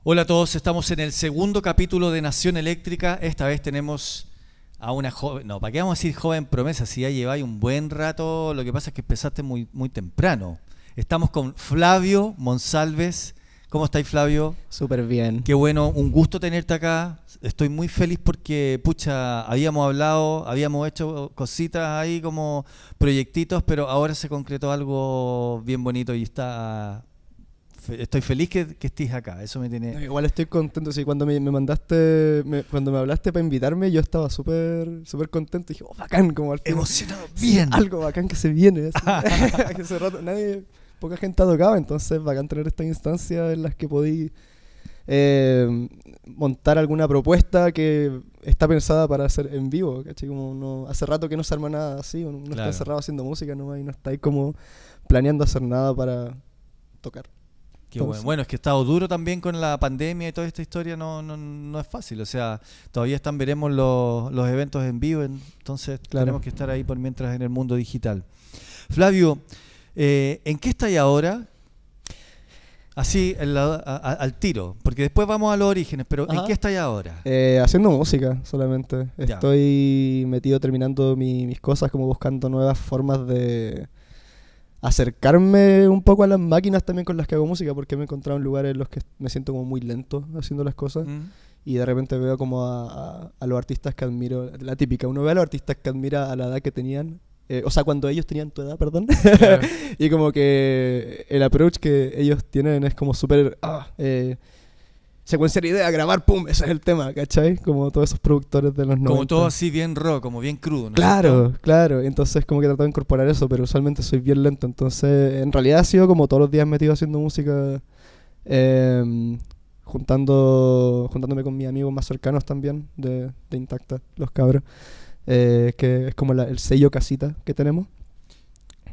Hola a todos, estamos en el segundo capítulo de Nación Eléctrica. Esta vez tenemos a una joven, no, ¿para qué vamos a decir joven promesa? Si ya lleváis un buen rato, lo que pasa es que empezaste muy temprano. Estamos con Flavio Monsalves. ¿Cómo estáis, Flavio? Súper bien. Qué bueno, un gusto tenerte acá. Estoy muy feliz porque, pucha, habíamos hablado, habíamos hecho cositas ahí como proyectitos, pero ahora se concretó algo bien bonito y estoy feliz que estés acá. Eso me tiene... Igual estoy contento. Sí, cuando me mandaste, cuando me hablaste para invitarme, yo estaba súper contento. Dije, oh, bacán, como al final. Emocionado, bien. Algo bacán que se viene. Así. Que hace rato poca gente ha tocado, entonces bacán tener esta instancia en las que podí montar alguna propuesta que está pensada para hacer en vivo, ¿cachai? Como hace rato que no se arma nada así, uno Claro. está encerrado haciendo música nomás y no está ahí como planeando hacer nada para tocar. Qué bueno. Bueno, es que ha estado duro también con la pandemia y toda esta historia, no es fácil. O sea, todavía veremos los eventos en vivo, entonces Claro. tenemos que estar ahí por mientras en el mundo digital. Flavio, ¿en qué estáis ahora? Así, al tiro, porque después vamos a los orígenes, pero ¿en Ajá. qué estáis ahora? Haciendo música solamente. Ya. Estoy metido terminando mis cosas, como buscando nuevas formas de acercarme un poco a las máquinas también con las que hago música, porque me he encontrado en lugares en los que me siento como muy lento haciendo las cosas. ¿Mm? Y de repente veo como a los artistas que admiro, la típica, uno ve a los artistas que admira a la edad que tenían, o sea, cuando ellos tenían tu edad, perdón. Claro. Y como que el approach que ellos tienen es como súper secuenciar idea, grabar, pum, ese es el tema, ¿cachai? Como todos esos productores de los 90. Como todo así bien raw, como bien crudo, ¿no? Claro, claro. Entonces como que he tratado de incorporar eso, pero usualmente soy bien lento. Entonces, en realidad ha sido como todos los días metido haciendo música, juntándome con mis amigos más cercanos también de Intacta, los cabros, que es como el sello casita que tenemos.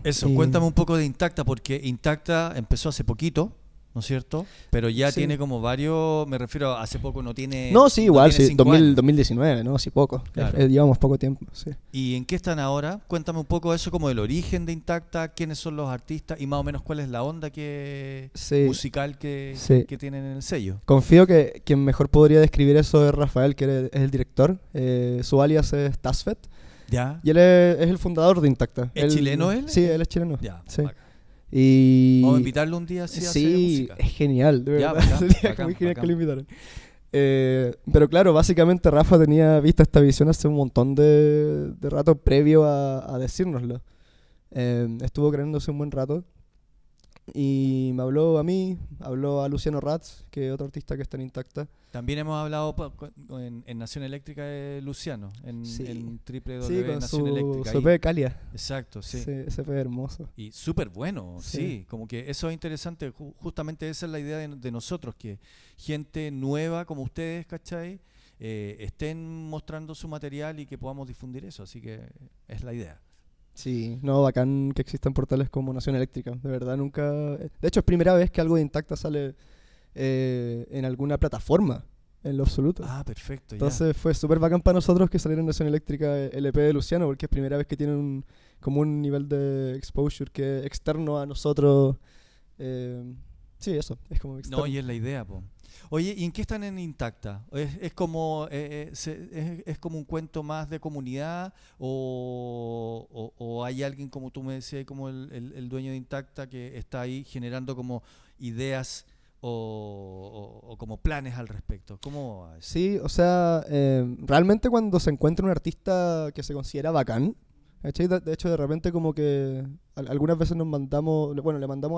Eso, Y- cuéntame un poco de Intacta, porque Intacta empezó hace poquito, ¿no es cierto? Pero ya Sí. tiene como varios, me refiero a hace poco, no tiene... No, sí, igual, tiene sí, 5 años. 2019, ¿no? Sí, poco. Claro. Llevamos poco tiempo, sí. ¿Y en qué están ahora? Cuéntame un poco eso, como del origen de Intacta, quiénes son los artistas y más o menos cuál es la onda Sí. musical que tienen en el sello. Confío que quien mejor podría describir eso es Rafael, que es el director. Su alias es Tasfet. ¿Ya? Y él es el fundador de Intacta. ¿Es chileno él? Sí, él es chileno. Ya, Sí. bacán. Y Vamos a invitarlo un día así a hacer sí, música. es genial, de Ya, verdad. bacán, Sería bacán, muy genial bacán. que lo invitaran. Pero claro, básicamente Rafa tenía vista esta visión hace un montón de rato previo a decírnoslo. Estuvo creándose un buen rato. Y me habló a mí, habló a Luciano Ratz, que es otro artista que está en Intacta. También hemos hablado en Nación Eléctrica de Luciano, en Sí. www Sí, con Nación Eléctrica. su ahí. EP de Calia. Exacto, sí. Ese EP hermoso. Y súper bueno, sí. Sí. Como que eso es interesante. Justamente esa es la idea de nosotros, que gente nueva como ustedes, ¿cachai? Estén mostrando su material y que podamos difundir eso. Así que es la idea. Sí, no, bacán que existan portales como Nación Eléctrica. De verdad, nunca... De hecho, es primera vez que algo de Intacta sale en alguna plataforma, en lo absoluto. Ah, perfecto. Entonces fue súper bacán para nosotros que saliera en Nación Eléctrica el EP de Luciano, porque es primera vez que tienen como un nivel de exposure que es externo a nosotros. Sí, eso, es como ya. externo. No, y es la idea, po. Oye, ¿y en qué están en Intacta? ¿Es como es como un cuento más de comunidad o hay alguien, como tú me decías, como el dueño de Intacta, que está ahí generando como ideas o como planes al respecto? ¿Cómo va eso? Sí, o sea, realmente cuando se encuentra un artista que se considera bacán, ¿cachai? De hecho, de repente como que algunas veces le mandamos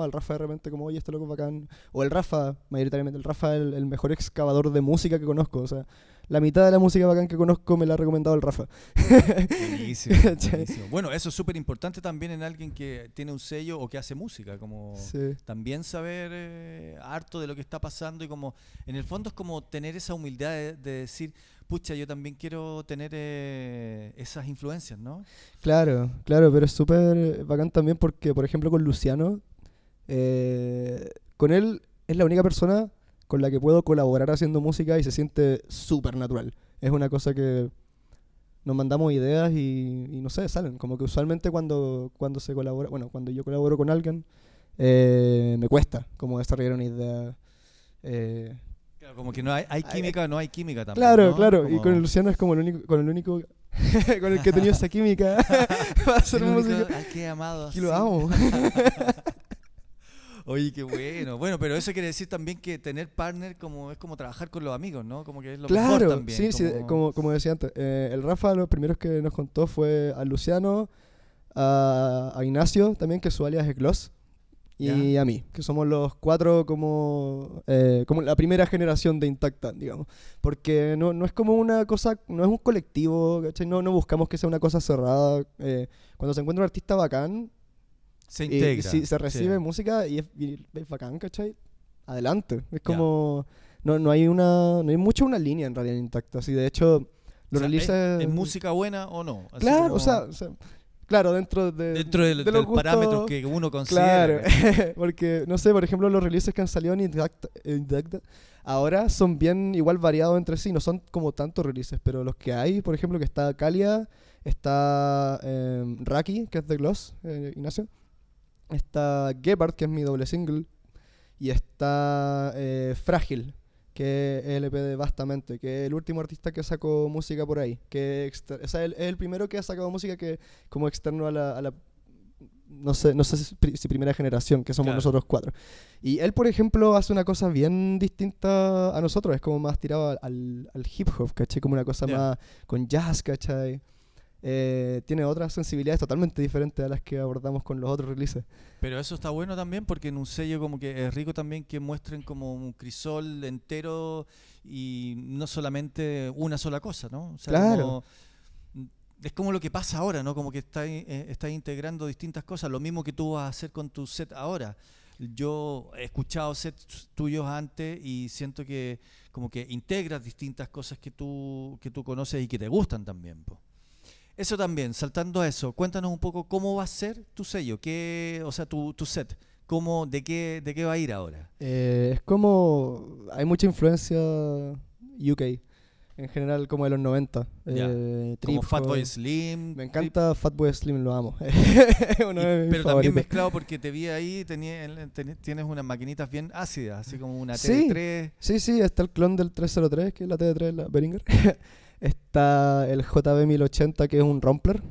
al Rafa de repente como, oye, este loco es bacán. O el Rafa, mayoritariamente, el Rafa es el mejor excavador de música que conozco. O sea, la mitad de la música bacán que conozco me la ha recomendado el Rafa. Buenísimo, ¿Cachai? buenísimo. Bueno, eso es súper importante también en alguien que tiene un sello o que hace música, como Sí. también saber harto de lo que está pasando y como en el fondo es como tener esa humildad de decir, pucha, yo también quiero tener esas influencias, ¿no? Claro, pero es súper bacán también porque, por ejemplo, con Luciano, con él es la única persona con la que puedo colaborar haciendo música y se siente súper natural. Es una cosa que nos mandamos ideas y no sé, salen. Como que usualmente cuando se colabora, bueno, cuando yo colaboro con alguien, me cuesta como desarrollar una idea Claro, como que no hay química o no hay química también. Claro, ¿no? claro. Como Y con el Luciano es como con el único con el que he tenido esa química para hacer el único música. al que he amado Y lo así. amo. Oye, qué bueno. Bueno, pero eso quiere decir también que tener partner como es como trabajar con los amigos, ¿no? Como que es lo mejor Claro, también. sí, sí, como decía antes. El Rafa, los primeros que nos contó fue a Luciano, a Ignacio también, que su alias es Gloss, y Ya. a mí, que somos los cuatro como la primera generación de Intacta, digamos. Porque no es como una cosa, no es un colectivo, ¿cachai? No buscamos que sea una cosa cerrada. Cuando se encuentra un artista bacán, Se y integra. si se recibe sí. música y es bacán, ¿cachai? Adelante. Es Ya. como... No hay mucho una línea en realidad en Intacta. Así, de hecho, O los sea, releases... ¿es música buena o no? Así Claro, como o sea, claro, dentro dentro de los del gustos, parámetro que uno considera. claro, porque, no sé, por ejemplo, los releases que han salido en Intacta ahora son bien igual variados entre sí, no son como tantos releases, pero los que hay, por ejemplo, que está Kalia, está Raki, que es de Gloss, Ignacio, está Gepard, que es mi doble single, y está Frágil, que es el EP de Vastamente, que es el último artista que sacó música por ahí, o sea, es el primero que ha sacado música que como externo a la no sé si primera generación, que somos Claro. nosotros cuatro. Y él, por ejemplo, hace una cosa bien distinta a nosotros, es como más tirado al hip hop, ¿cachai? Como una cosa Ya. más con jazz, ¿cachai? Tiene otras sensibilidades totalmente diferentes a las que abordamos con los otros releases. Pero eso está bueno también porque en un sello como que es rico también que muestren como un crisol entero y no solamente una sola cosa, ¿no? O sea, Claro. es como lo que pasa ahora, ¿no? Como que estás integrando distintas cosas, lo mismo que tú vas a hacer con tu set ahora. Yo he escuchado sets tuyos antes y siento que como que integras distintas cosas que tú conoces y que te gustan también, po. Eso también, saltando a eso, cuéntanos un poco cómo va a ser tu sello, o sea, tu set, de qué va a ir ahora. Es como... Hay mucha influencia UK, en general como de los 90. Ya. Como Trip Fatboy hop. Slim. Me encanta Fatboy Slim, lo amo. Uno de mis Pero también favoritos. mezclado porque te vi ahí, tienes unas maquinitas bien ácidas, así como una Sí. TD3. Sí, está el clon del 303, que es la TD3, la Behringer. Está el JB1080, que es un Rumpler,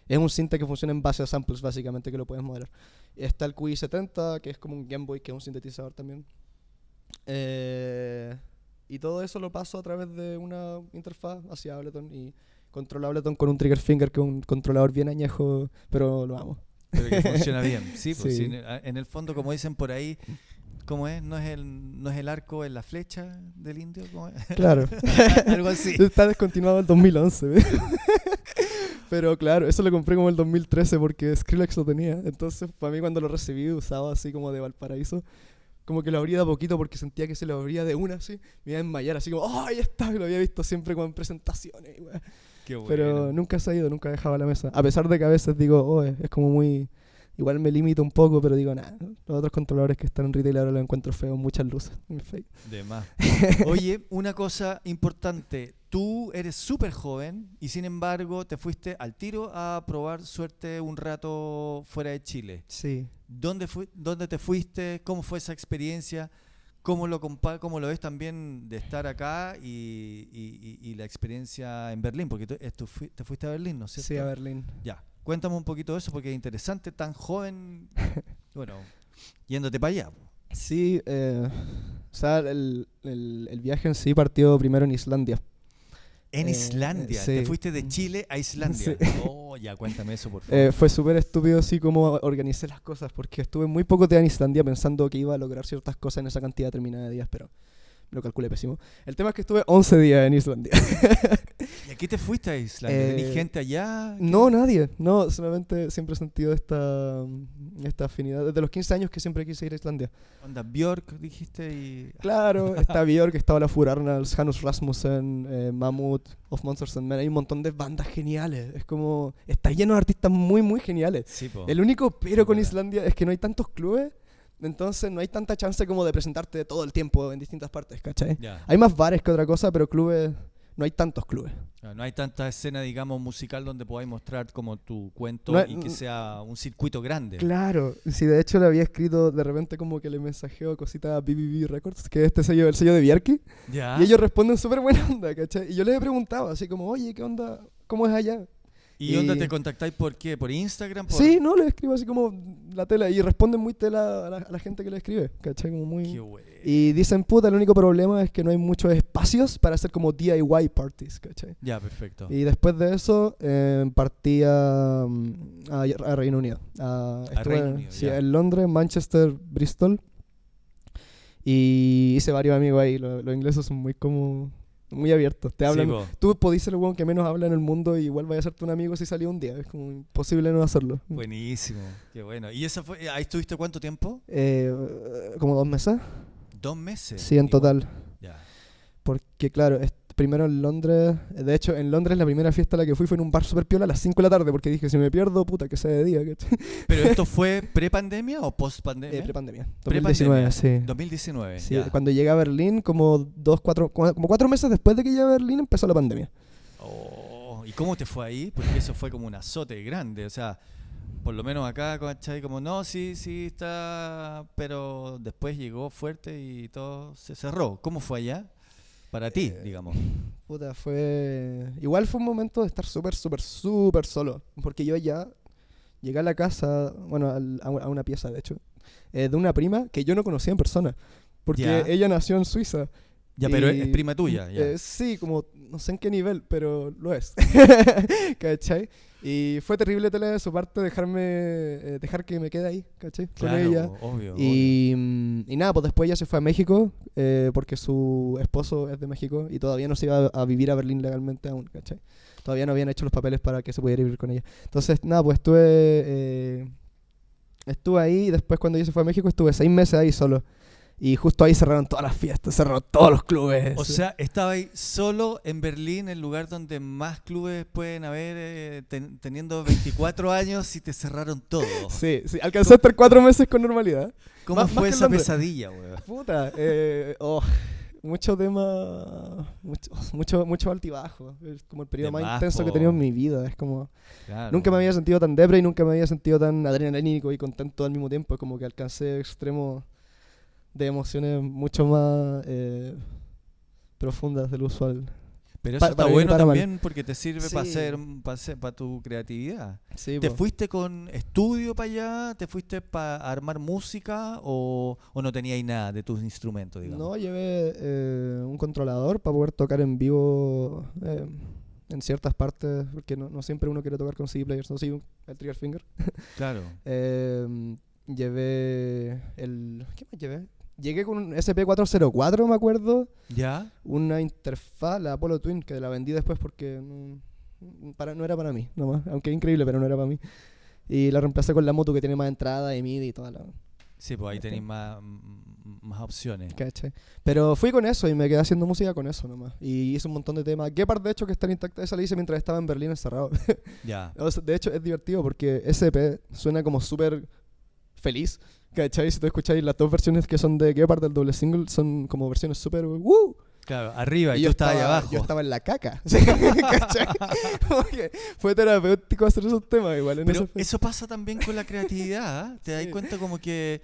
es un synth que funciona en base a samples, básicamente, que lo puedes modelar. Está el QI70, que es como un Game Boy, que es un sintetizador también. Y todo eso lo paso a través de una interfaz hacia Ableton y controlo Ableton con un Trigger Finger, que es un controlador bien añejo, pero lo amo. Pero que funciona bien. Sí, pues Sí. sí, en el fondo, como dicen por ahí, ¿cómo es? ¿No es el arco, es la flecha del indio? ¿Cómo es? Claro. Algo así. Está descontinuado en 2011. ¿Ve? Pero claro, eso lo compré como en el 2013 porque Skrillex lo tenía. Entonces, para mí cuando lo recibí, usaba así como de Valparaíso, como que lo abría de a poquito porque sentía que se lo abría de una así. Me iba a desmayar así como, ¡oh, ahí está! Y lo había visto siempre como en presentaciones. Wea. Qué bueno. Pero nunca se ha ido, nunca dejaba la mesa. A pesar de que a veces digo, oh, es como muy... Igual me limito un poco, pero digo, nada, los otros controladores que están en retail ahora los encuentro feos, muchas luces. Muy fake. De más. Oye, una cosa importante. Tú eres súper joven y sin embargo te fuiste al tiro a probar suerte un rato fuera de Chile. Sí. ¿Dónde te fuiste? ¿Cómo fue esa experiencia? ¿Cómo cómo lo ves también de estar acá y la experiencia en Berlín? Porque te fuiste a Berlín, ¿no es cierto? Sí, a Berlín. Ya, cuéntame un poquito de eso porque es interesante, tan joven, bueno, yéndote para allá. Sí, o sea, el viaje en sí partió primero en Islandia. En Islandia, sí. te fuiste de Chile a Islandia. Sí. Oh, ya, cuéntame eso, por favor. Fue súper estúpido así como organicé las cosas, porque estuve muy poco tiempo en Islandia pensando que iba a lograr ciertas cosas en esa cantidad determinada de días, pero lo calculé pésimo. El tema es que estuve 11 días en Islandia. ¿Y aquí te fuiste a Islandia? ¿Tenés gente allá? No, nadie. No, solamente siempre he sentido esta afinidad. Desde los 15 años que siempre quise ir a Islandia. Onda Björk, dijiste, y... Claro, está Björk, estaba la Fur Arnalds, Hanus Rasmussen, Mammoth, Of Monsters and Men. Hay un montón de bandas geniales. Es como... Está lleno de artistas muy, muy geniales. Sí, po. El único pero con verdad. Islandia es que no hay tantos clubes, entonces no hay tanta chance como de presentarte todo el tiempo en distintas partes, ¿cachai? Ya. Hay más bares que otra cosa, pero clubes no hay tantos clubes. No hay tanta escena, digamos, musical donde podáis mostrar como tu cuento No, y que sea un circuito grande. claro, sí, de hecho le había escrito de repente como que le mensajeo cositas a BBB Records, que es este sello, el sello de Bjarki, ¿Ya? y ellos responden súper buena onda, ¿cachai? Y yo les he preguntado así como, oye, ¿qué onda? ¿Cómo es allá? ¿Y onda te contactáis por qué? ¿Por Instagram? Sí, no, les escribo así como la tela y responden muy tela a la gente que le escribe, ¿cachai? Como muy... Qué bueno. Y dicen, puta, el único problema es que no hay muchos espacios para hacer como DIY parties, ¿cachai? Ya, perfecto. Y después de eso partí a Reino Unido. Estuve Reino Unido, sí, ya. en Londres, Manchester, Bristol. Y hice varios amigos ahí. Los ingleses son muy como... muy abiertos. Te hablan... Sí, po. Tú podís ser el weón que menos habla en el mundo y igual vaya a hacerte un amigo si salió un día. Es como imposible no hacerlo. Buenísimo. Qué bueno. ¿Y esa fue, ahí estuviste cuánto tiempo? Como 2 meses. 2 meses. Sí, en Igual. total. Ya. Porque claro, primero en Londres, de hecho en Londres la primera fiesta a la que fui fue en un bar super piola a las 5 de la tarde, porque dije, si me pierdo, puta, que sea de día, ¿cachai? ¿Pero esto fue pre-pandemia o post-pandemia? Prepandemia, Pre-pandemia. 2019, sí. 2019, Sí, ya. cuando llegué a Berlín, como 4 meses después de que llegué a Berlín empezó la pandemia. Oh, ¿y cómo te fue ahí? Porque eso fue como un azote grande, o sea, por lo menos acá, ¿cachai? Como, no, sí, sí, está, pero después llegó fuerte y todo se cerró. ¿Cómo fue allá? Para ti, digamos. Puta, igual fue un momento de estar súper, súper, súper solo, porque yo ya llegué a la casa, bueno, a una pieza de hecho, de una prima que yo no conocía en persona, porque Ya. ella nació en Suiza. Ya, pero es Y- prima tuya, ya. sí, como no sé en qué nivel, pero lo es. ¿Cachai? Y fue terrible tele de su parte dejar que me quede ahí, ¿cachai? Con Claro, ella. obvio. Y nada, pues después ella se fue a México, porque su esposo es de México y todavía no se iba a vivir a Berlín legalmente aún, ¿cachai? Todavía no habían hecho los papeles para que se pudiera vivir con ella. Entonces, nada, pues estuve ahí y después cuando ella se fue a México estuve 6 meses ahí solo. Y justo ahí cerraron todas las fiestas, cerraron todos los clubes. O sea, estaba ahí solo en Berlín, el lugar donde más clubes pueden haber, teniendo 24 años y te cerraron todo. Sí, sí, alcancé a estar 4 meses con normalidad. ¿Cómo Más fue que en esa Londres. pesadilla, weón? Puta, mucho tema, mucho altibajo. Es como el periodo De más más, intenso que he po. tenido en mi vida. Es como, Claro. nunca me había sentido tan depre y nunca me había sentido tan adrenalínico y contento al mismo tiempo. Es como que alcancé extremos de emociones mucho más profundas del usual. Pero eso está para bien y bueno para mal. también porque te sirve para Sí. para tu creatividad. Sí, ¿Te po. fuiste con estudio para allá? ¿Te fuiste para armar música o no tenías nada de tus instrumentos, digamos? No, llevé un controlador para poder tocar en vivo en ciertas partes, porque no siempre uno quiere tocar con CD players, no soy el trigger finger. Claro. Llevé ¿qué más llevé? Llegué con un SP404, me acuerdo, ¿Ya? una interfaz, la Apollo Twin, que la vendí después porque no era para mí, nomás, aunque es increíble, pero no era para mí. Y la reemplacé con la Motu, que tiene más entrada y MIDI y toda la... Sí, pues ahí Este. tenéis más opciones. ¿Cachai? Pero fui con eso y me quedé haciendo música con eso nomás. Y hice un montón de temas. Gepard, de hecho, que están intactas, esa la hice mientras estaba en Berlín encerrado. Ya. O sea, de hecho, es divertido porque SP suena como súper feliz. ¿Cachai? Si tú escucháis las 2 versiones que son de Gepard del doble single, son como versiones súper ¡woo! Claro, arriba y, yo tú estabas ahí abajo. Yo estaba en la caca. ¿Cachai? Como que fue terapéutico hacer esos temas igual. Pero eso pasa también con la creatividad, ¿eh? Te das Sí. cuenta como que,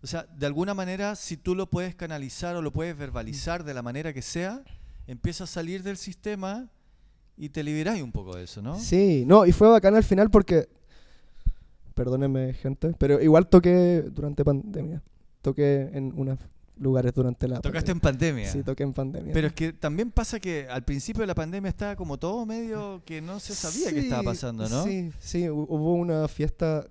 o sea, de alguna manera, si tú lo puedes canalizar o lo puedes verbalizar de la manera que sea, empieza a salir del sistema y te liberáis un poco de eso, ¿no? Sí, no, y fue bacán al final porque, perdónenme gente, pero igual toqué durante pandemia. Toqué en unos lugares durante la Tocaste en pandemia. pandemia. Sí, toqué en pandemia. Pero es que también pasa que al principio de la pandemia estaba como todo medio que no se sabía qué estaba pasando, ¿no? Sí, sí, hubo una fiesta.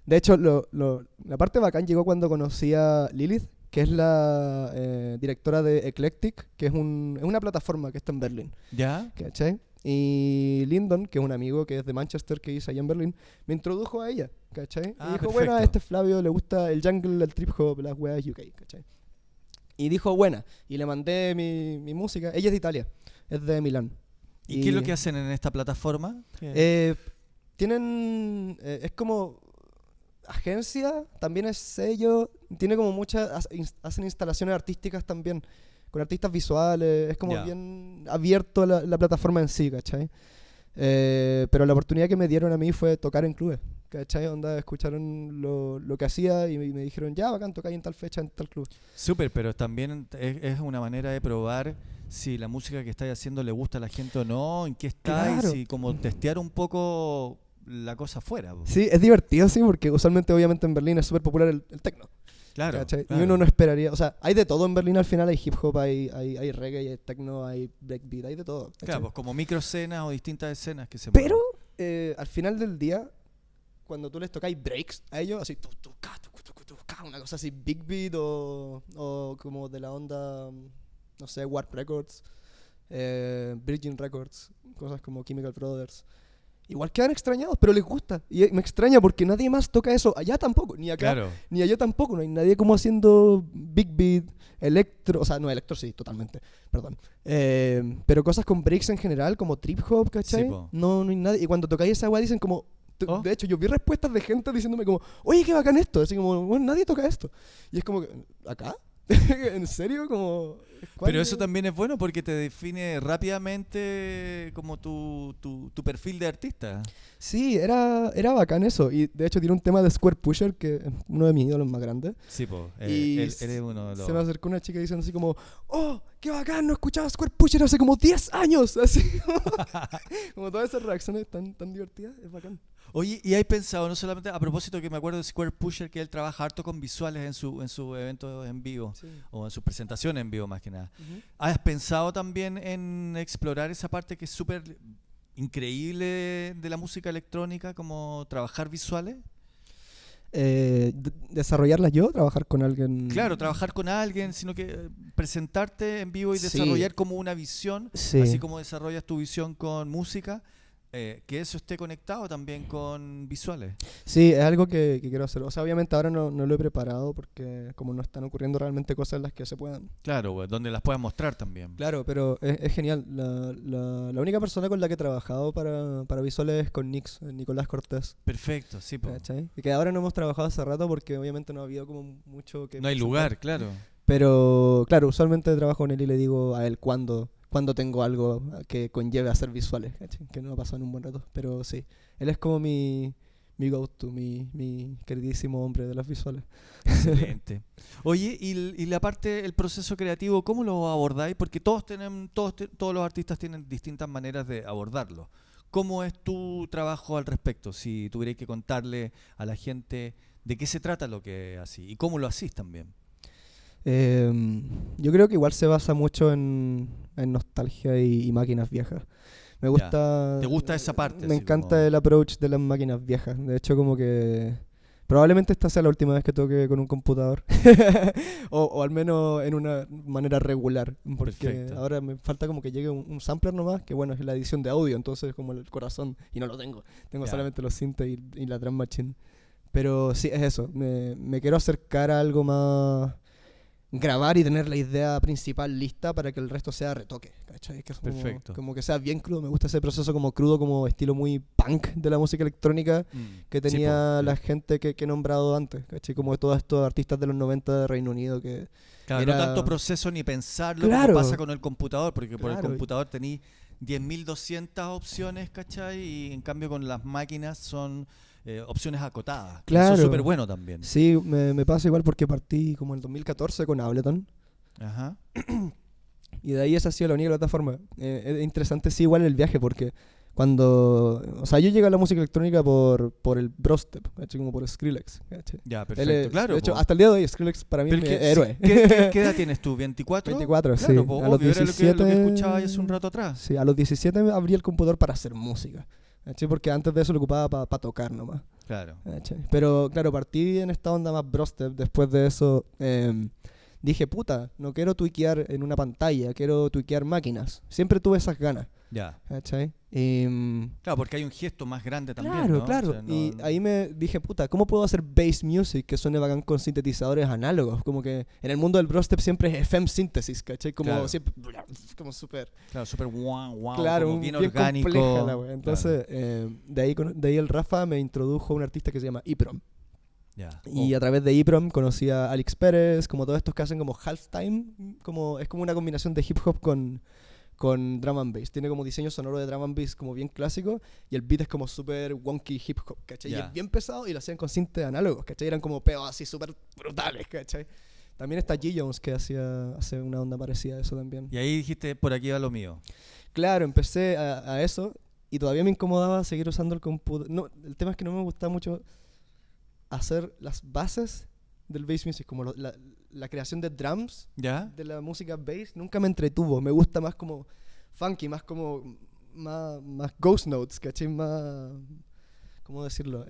De hecho, la parte bacán llegó cuando conocí a Lilith, que es la directora de Eclectic, que es una plataforma que está en Berlín. ¿Ya? ¿Cachai? Y Lyndon, que es un amigo que es de Manchester, que hice allá en Berlín, me introdujo a ella, ¿cachai? Ah, y dijo, perfecto. bueno, a este Flavio le gusta el jungle, el trip hop, las weas UK, ¿cachai? Y dijo, buena. Y le mandé mi música. Ella es de Italia, es de Milán. ¿Y qué es lo que hacen en esta plataforma? Tienen, es como agencia, también es sello, tiene como muchas, hacen instalaciones artísticas también, con artistas visuales, es como Ya. bien abierto la plataforma en sí, ¿cachai? Pero la oportunidad que me dieron a mí fue tocar en clubes, ¿cachai? Onda, escucharon lo que hacía y me dijeron, ya, bacán, tocáis en tal fecha, en tal club. Súper, pero también es una manera de probar si la música que estáis haciendo le gusta a la gente o no, en qué estáis, Claro. y como testear un poco la cosa afuera. Po. Sí, es divertido, sí, porque usualmente, obviamente, en Berlín es súper popular el techno. Claro, ¿Cachai? claro. Y uno no esperaría, o sea, hay de todo en Berlín al final, hay hip hop, hay reggae, hay techno, hay breakbeat, hay de todo. ¿cachai? Claro, pues como microescenas o distintas escenas que se Pero mueven. al final del día, cuando tú les tocáis breaks a ellos, así, una cosa así, big beat o como de la onda, no sé, Warp Records, Virgin Records, cosas como Chemical Brothers. Igual quedan extrañados, pero les gusta. Y me extraña porque nadie más toca eso. Allá tampoco, ni acá, Claro, ni allá tampoco. No hay nadie como haciendo big beat, electro. O sea, no, electro sí, totalmente. Perdón. Pero cosas con breaks en general, como trip hop, ¿cachai? Sí, po. No hay nadie. Y cuando tocáis esa weá dicen como. Oh. De hecho, yo vi respuestas de gente diciéndome como, oye, qué bacán esto. Así como, bueno, nadie toca esto. Y es como, ¿acá? ¿En serio? Como, pero ¿cuándo? eso también es bueno porque te define rápidamente como tu perfil de artista. Sí, era bacán eso. Y de hecho tiene un tema de Square Pusher, que es uno de mis ídolos más grandes. Sí, pues, Y él es uno de los... se me acercó una chica diciendo así como, oh, qué bacán, no escuchaba Square Pusher hace como 10 años. Así como todas esas reacciones tan divertidas, es bacán. Oye, ¿y hay pensado, no solamente a propósito que me acuerdo de Square Pusher, que él trabaja harto con visuales en su eventos en vivo, Sí. o en sus presentaciones en vivo más que nada? Ujú. ¿Has pensado también en explorar esa parte que es súper increíble de la música electrónica, como trabajar visuales? Desarrollarlas yo, trabajar con alguien. Claro, trabajar con alguien, sino que presentarte en vivo y Sí. desarrollar como una visión, Sí. así como desarrollas tu visión con música, que eso esté conectado también con visuales. Sí, es algo que quiero hacer. O sea, obviamente ahora no lo he preparado porque como no están ocurriendo realmente cosas en las que se puedan. Claro, güey, donde las puedas mostrar también. Claro, pero es genial. La única persona con la que he trabajado para visuales es con Nix, Nicolás Cortés. Perfecto, sí, po. ¿Cachai? Y que ahora no hemos trabajado hace rato porque obviamente no ha habido como mucho que No hay presentar. lugar, claro. Pero claro, usualmente trabajo con él y le digo a él cuándo tengo algo que conlleve hacer visuales, ¿cachai? Que no ha pasado en un buen rato. Pero sí, él es como mi go-to, mi queridísimo hombre de las visuales. Excelente. Oye, y la parte, el proceso creativo, ¿cómo lo abordáis? Porque todos los artistas tienen distintas maneras de abordarlo. ¿Cómo es tu trabajo al respecto? Si tuvierais que contarle a la gente de qué se trata lo que hacís y cómo lo hacís también. Yo creo que igual se basa mucho en nostalgia y máquinas viejas. Me gusta. ¿Te gusta esa parte, Me así encanta como- el approach de las máquinas viejas. De hecho, como que. Probablemente esta sea la última vez que toque con un computador. o al menos en una manera regular. Porque Perfecto. ahora me falta como que llegue un sampler nomás, que bueno, es la edición de audio, entonces es como el corazón. Y no lo tengo. Tengo Ya. solamente los synths y la drum machine. Pero sí, es eso. Me quiero acercar a algo más. Grabar y tener la idea principal lista para que el resto sea retoque, ¿cachai? Que es Perfecto. como que sea bien crudo. Me gusta ese proceso como crudo, como estilo muy punk de la música electrónica que Sí, tenía po, la sí. gente que he nombrado antes, ¿cachai? Como todos estos artistas de los 90 de Reino Unido que... Claro, era- no tanto proceso ni pensarlo Claro. como pasa con el computador, porque por el Claro. computador tenés 10.200 opciones, ¿cachai? Y en cambio con las máquinas son opciones acotadas. que Eso Claro. es súper bueno también. Sí, me pasa igual porque partí como en el 2014 con Ableton Ajá. y de ahí esa ha sido la única plataforma. Es interesante sí igual el viaje porque cuando... O sea, yo llegué a la música electrónica por el Brostep, ¿cachai? Como por Skrillex, ¿cachai? Ya, Él perfecto. es- Claro. de hecho, po. hasta el día de hoy Skrillex para mí Pero es es mi que, héroe. ¿qué edad tienes tú? ¿24? 24, Claro, sí. po, A los obvio, era lo que 17 escuchaba hace un rato atrás. Sí, a los 17 me abrí el computador para hacer música. ¿Cachai? Porque antes de eso lo ocupaba para tocar nomás. Claro. ¿Cachai? Pero claro, partí en esta onda más brostep. Después de eso dije, puta, no quiero tuiquear en una pantalla, quiero tuiquear máquinas. Siempre tuve esas ganas. Ya. ¿Cachai? Y, Claro, porque hay un gesto más grande también. claro, ¿no? claro. O sea, no- Y ahí me dije, puta, ¿cómo puedo hacer bass music que suene bacán con sintetizadores análogos? Como que en el mundo del brostep siempre es FM synthesis, ¿cachai? Como Claro. siempre, como súper... Claro, súper wow, Claro, como bien compleja orgánico. la wea. Entonces, de ahí el Rafa me introdujo a un artista que se llama Iprom. Ya. Y a través de EEPROM conocí a Alex Pérez, como todos estos que hacen como halftime, es como una combinación de hip hop con drum and bass. Tiene como diseño sonoro de drum and bass como bien clásico y el beat es como súper wonky hip hop, ¿cachai? Y Ya. es bien pesado y lo hacían con sintes análogos, ¿cachai? Eran como peos así súper brutales, ¿cachai? También está G-Jones que hace una onda parecida a eso también. Y ahí dijiste, por aquí va lo mío. Claro, empecé a eso y todavía me incomodaba seguir usando el computador. No, el tema es que no me gustaba mucho hacer las bases del bass music, como la creación de drums ¿Ya? de la música bass nunca me entretuvo. Me gusta más como funky, más como más ghost notes, ¿cachai? Más, ¿cómo decirlo?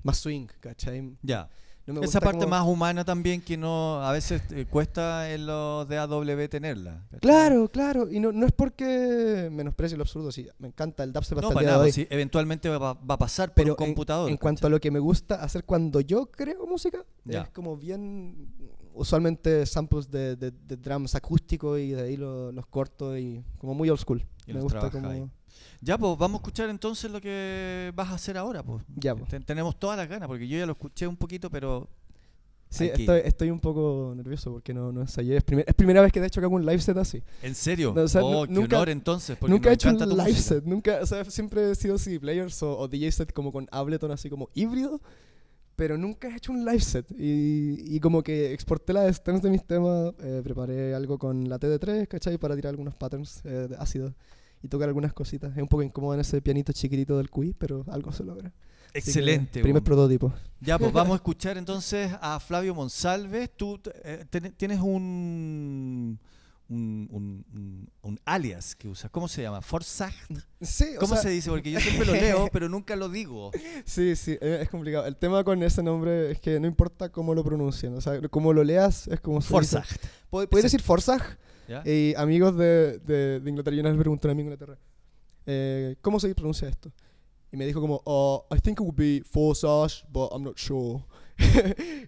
Más swing, ¿cachai? Ya. No me Esa gusta parte como... más humana también que no a veces cuesta en los de AW tenerla. ¿cachai? Claro, claro, y no es porque menosprecie lo absurdo, sí, me encanta el dubstep hasta No, el para día de nada, hoy. pues, sí, eventualmente va a pasar por Pero un computador. en cuanto a lo que me gusta hacer cuando yo creo música, Ya. es como bien, usualmente samples de drums acústicos y de ahí los corto y como muy old school. Y Me los gusta trabajáis. como... Ya, pues vamos a escuchar entonces lo que vas a hacer ahora, pues. Ya, pues. Tenemos todas las ganas, porque yo ya lo escuché un poquito, pero Sí, hay que ir. estoy un poco nervioso porque no ensayé. Es primera vez que de hecho que hago un live set así. ¿En serio? No, o sea, Oh, qué nunca- honor entonces, porque Nunca he nos hecho un encanta tu live música. set, nunca, o sea, siempre he sido CD players o DJ set como con Ableton así como híbrido, pero nunca he hecho un live set y como que exporté las stems de mis temas, preparé algo con la TD3, ¿cachai? Para tirar algunos patterns de ácido y tocar algunas cositas. Es un poco incómodo en ese pianito chiquitito del QI, pero algo se logra. Así que, Excelente. primer weón. prototipo. Ya, pues vamos a escuchar entonces a Flavio Monsalve. Tú tienes un alias que usas. ¿Cómo se llama? Forsagt. Sí, o ¿Cómo sea, se dice? Porque yo siempre lo leo, pero nunca lo digo. sí, es complicado. El tema con ese nombre es que no importa cómo lo pronuncien, o sea, como lo leas es como se dice. Forsagt. ¿Puedes decir Forsag? ¿Ya? Y amigos de Inglaterra, yo una vez le pregunté a un amigo de Inglaterra, ¿cómo se pronuncia esto? Y me dijo como, I think it would be Forsage, but I'm not sure.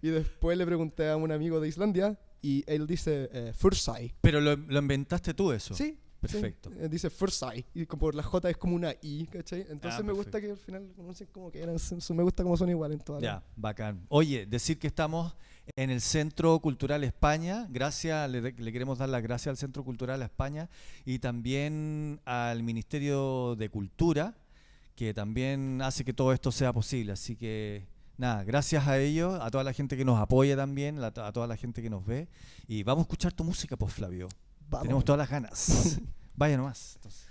Y después le pregunté a un amigo de Islandia y él dice Fursai. Pero lo inventaste tú eso. Sí. Perfecto. Sí, dice Fursai. Y por la J es como una I, ¿cachai? Entonces Ah, me gusta que al final lo pronuncien como que eran. Me gusta como son igual en todas Ya, bacán. Oye, decir que estamos en el Centro Cultural España. Gracias, le queremos dar las gracias al Centro Cultural España y también al Ministerio de Cultura, que también hace que todo esto sea posible. Así que, nada, gracias a ellos, a toda la gente que nos apoya también, a toda la gente que nos ve. Y vamos a escuchar tu música, pues, Flavio. Vamos. Tenemos todas las ganas. Vaya nomás. Entonces.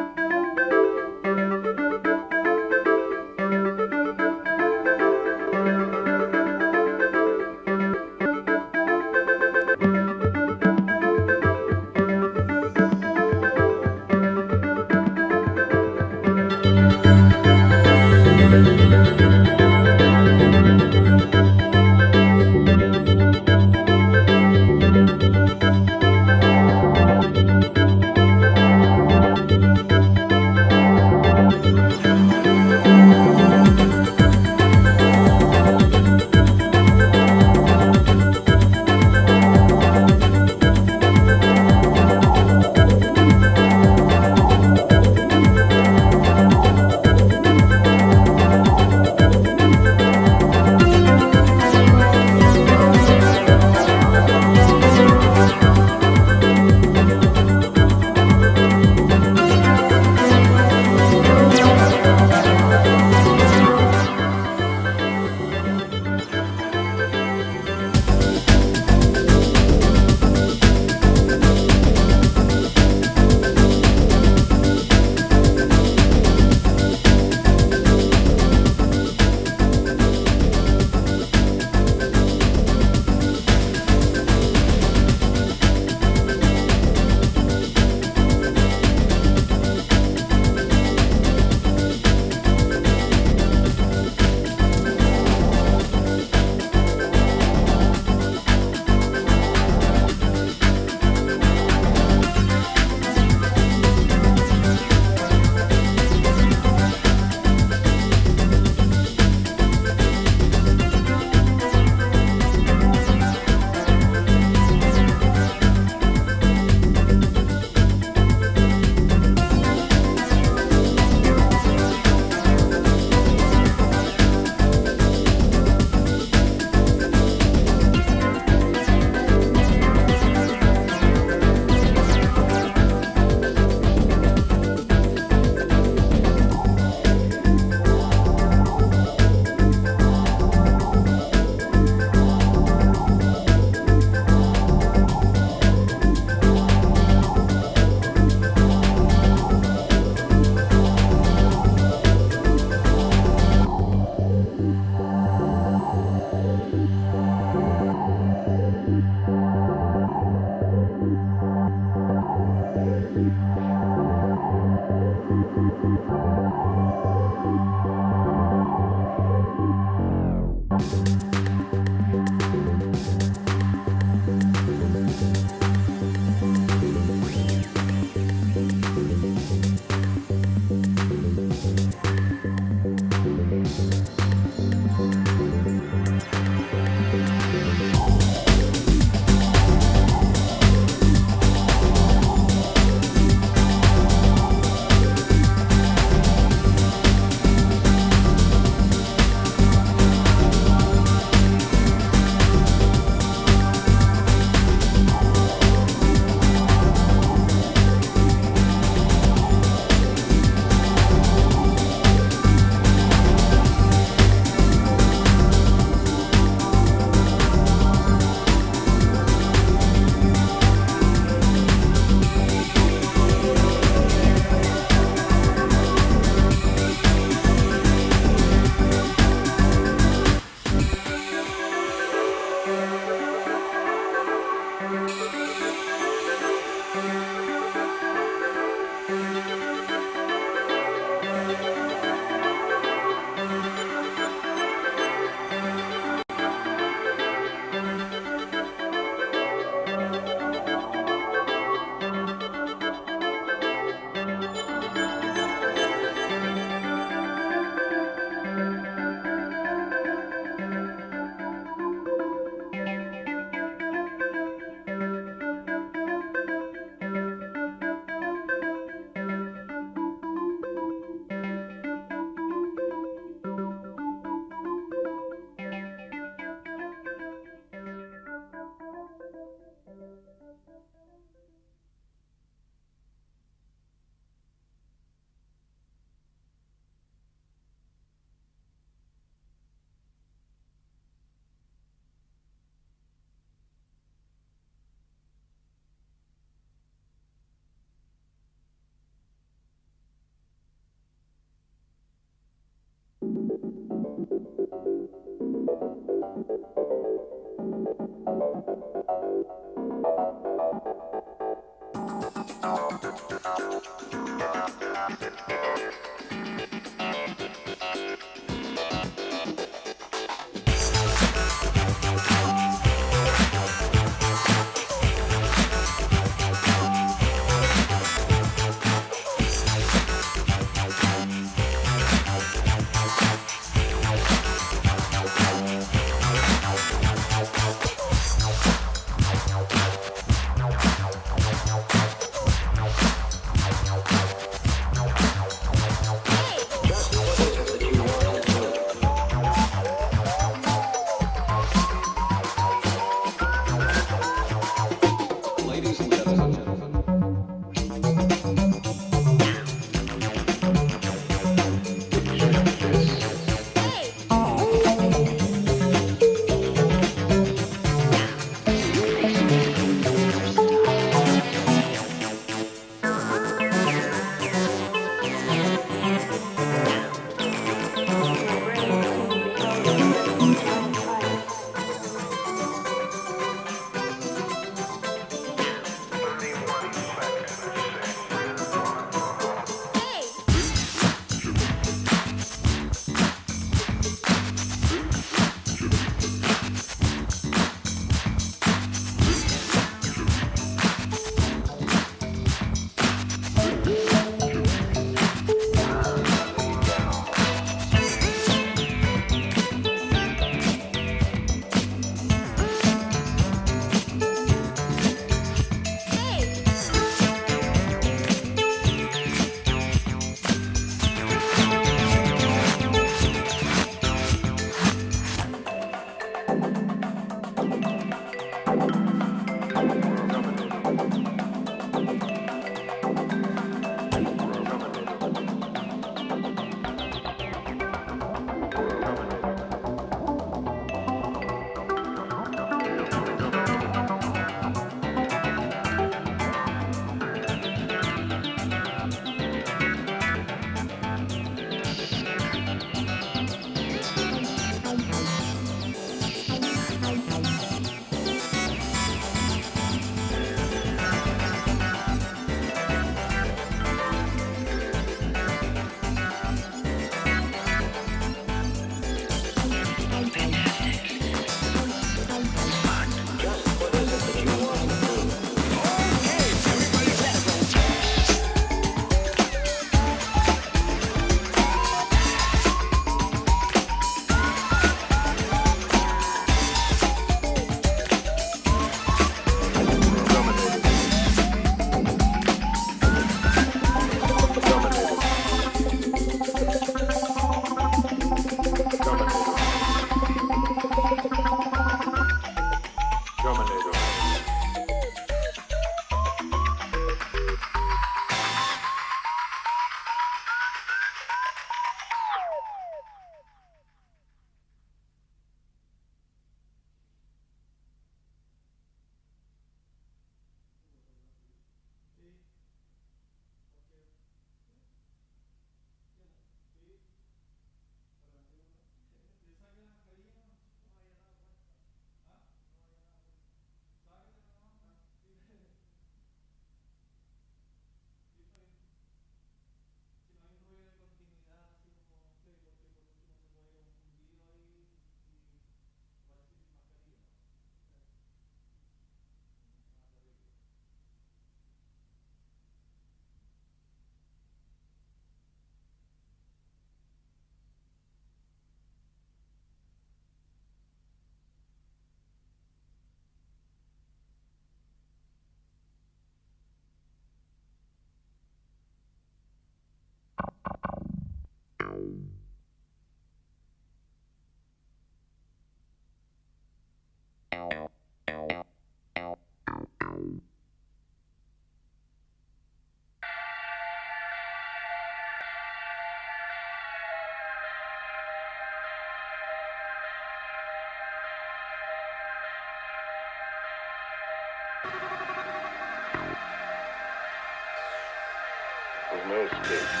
There's no escape.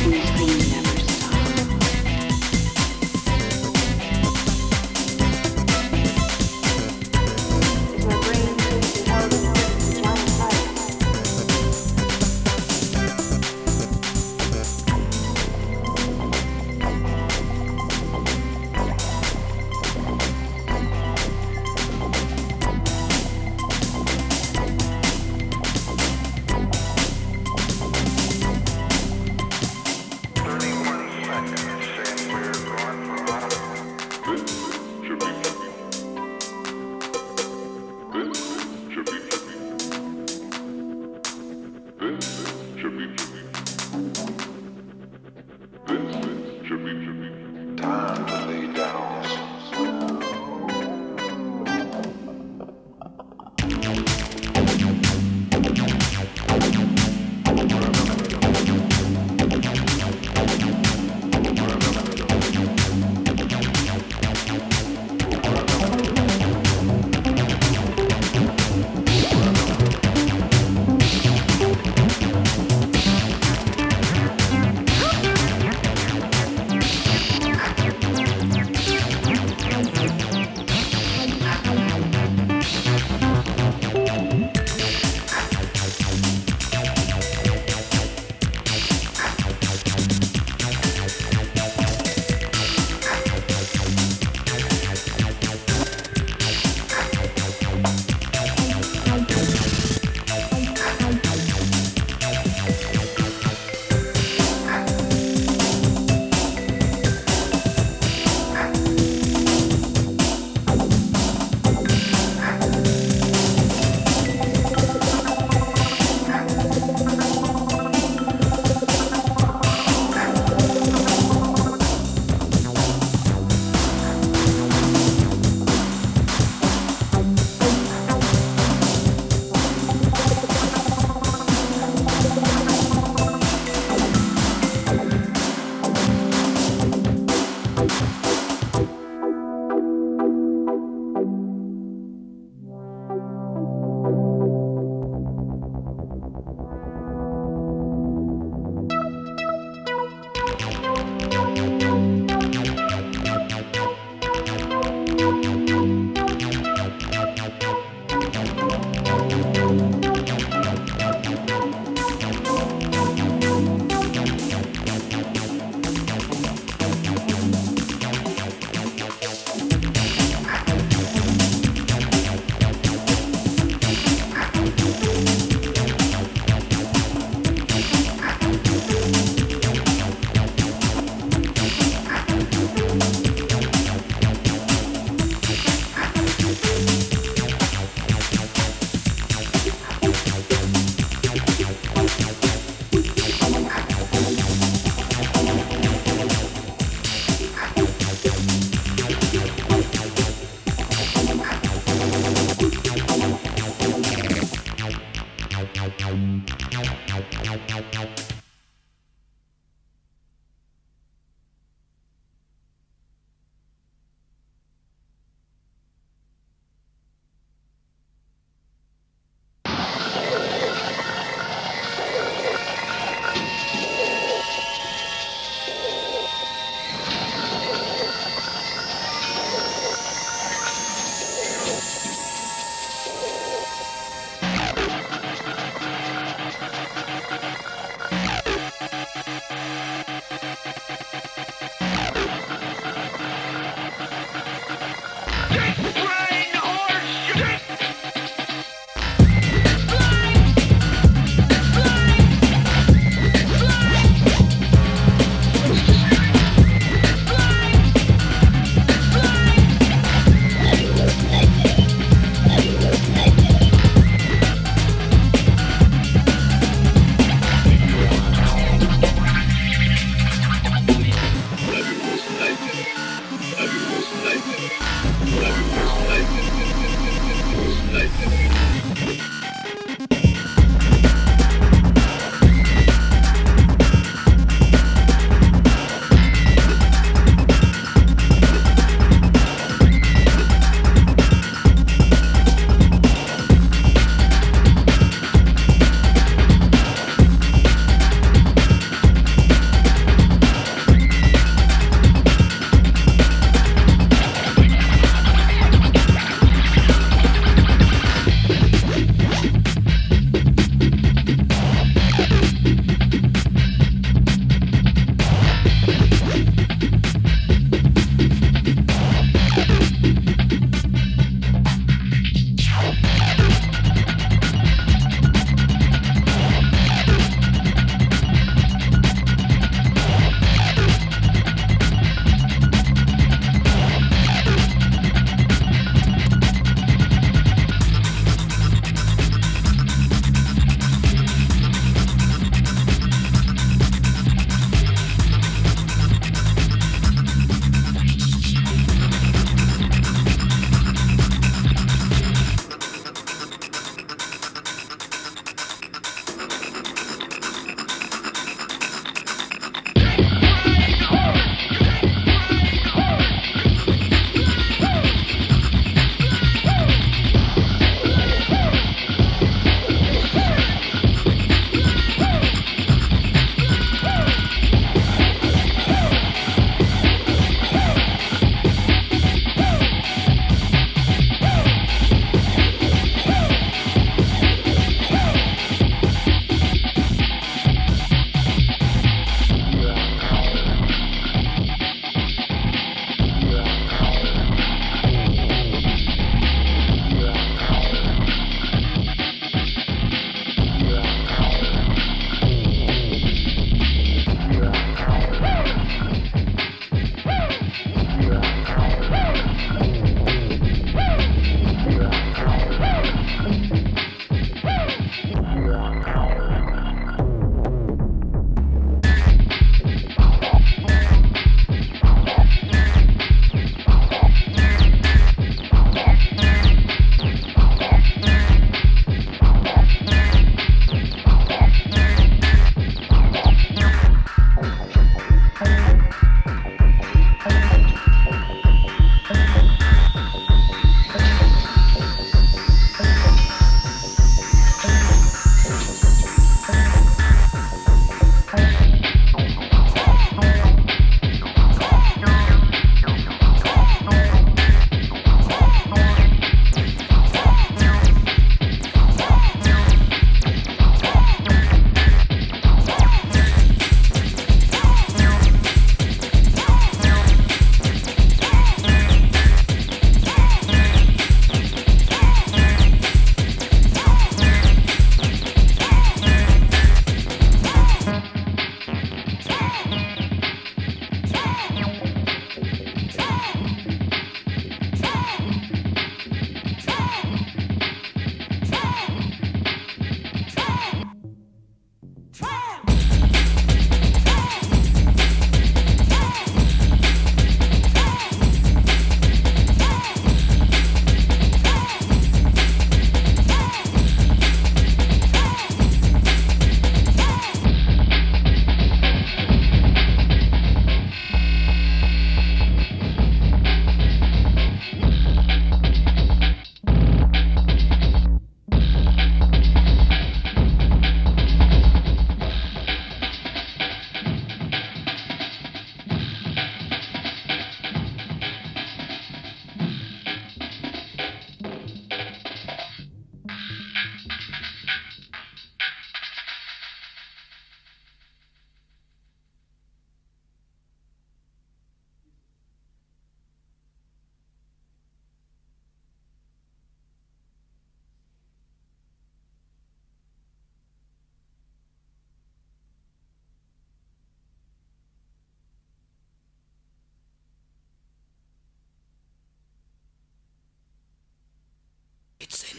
Everything never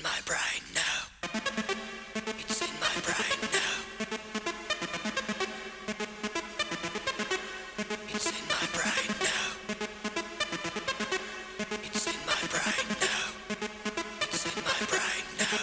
my brain now. It's in my brain now. It's in my brain now. It's in my brain now. It's in my brain now.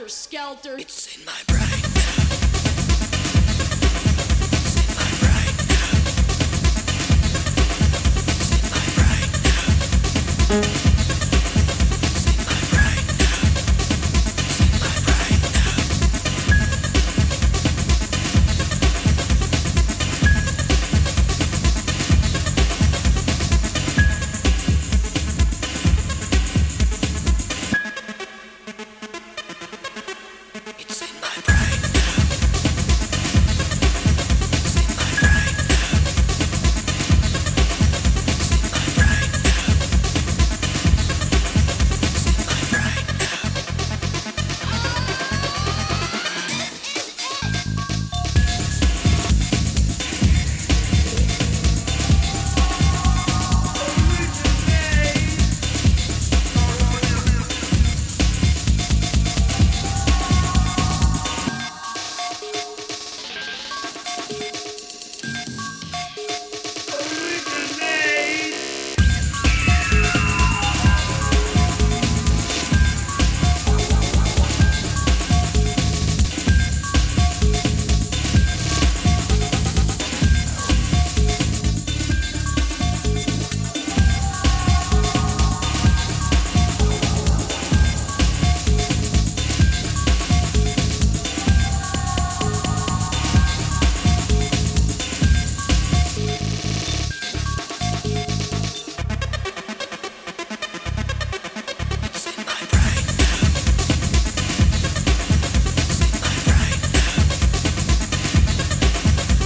Skelter. It's in my brain now. It's in my brain now. It's in my brain now. It's in my brain now. It's in my brain now. It's in my brain now. It's in my brain now. It's in my brain now. It's in my brain now. It's in my brain now. It's in my brain now.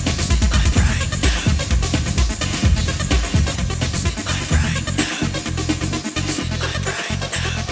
It's in my brain now. It's in my brain now. It's in my brain now.